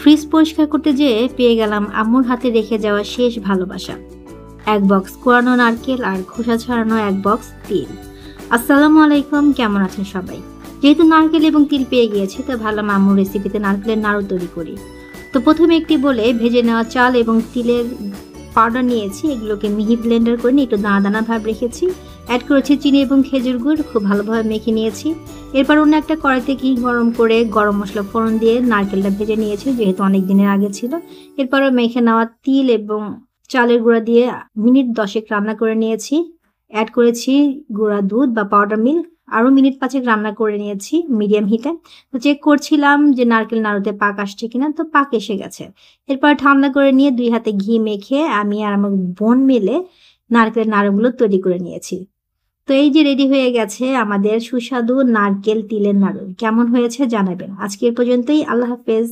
Fridge পরিষ্কার করতে যেয়ে পেয়ে গেলাম আম্মুর হাতে রেখে যাওয়া শেষ ভালোবাসা। এক বক্স কোরানো নারকেল আর খোসা ছাড়ানো এক বক্স তিল। আসসালামু আলাইকুম, কেমন আছেন সবাই? যেহেতু নারকেল এবং তিল পেয়ে গিয়েছি, তো ভাবলাম আম্মুর রেসিপিতে নারকেলের নাড়ু তৈরি করি। তো প্রথমে একটি বলে ভেজে নেওয়া চাল এবং তিলের পাউডার নিয়েছি, এগুলোকে মিহি ব্লেন্ডার করে নিয়ে একটু দানা দানা ভাব রেখেছি। অ্যাড করেছি চিনি এবং খেজুর গুড়, খুব ভালোভাবে মেখে নিয়েছি। এরপর অন্য একটা কড়াইতে ঘি গরম করে গরম মশলা ফোড়ন দিয়ে নারকেলটা ভেজে নিয়েছি, যেহেতু অনেক দিনের আগে ছিল। এরপরও মেখে নেওয়া তিল এবং চালের গুঁড়া দিয়ে মিনিট 10 রান্না করে নিয়েছি। অ্যাড করেছি গুঁড়া দুধ বা পাউডার মিল্ক, আরও মিনিট 5 রান্না করে নিয়েছি মিডিয়াম হিটে। তো চেক করছিলাম যে নারকেল নাড়ুতে পাক আসছে কিনা, তো পাক এসে গেছে। এরপর ঠান্ডা করে নিয়ে 2 হাতে ঘি মেখে আমি আর আমার বোন মিলে নারকেলের নাড়ুগুলো তৈরি করে নিয়েছি। তো এই যে রেডি হয়ে গেছে আমাদের সুস্বাদু নারকেল তিলের নাড়ু। কেমন হয়েছে জানাবেন। আজকে এ পর্যন্তই। আল্লাহ হাফেজ।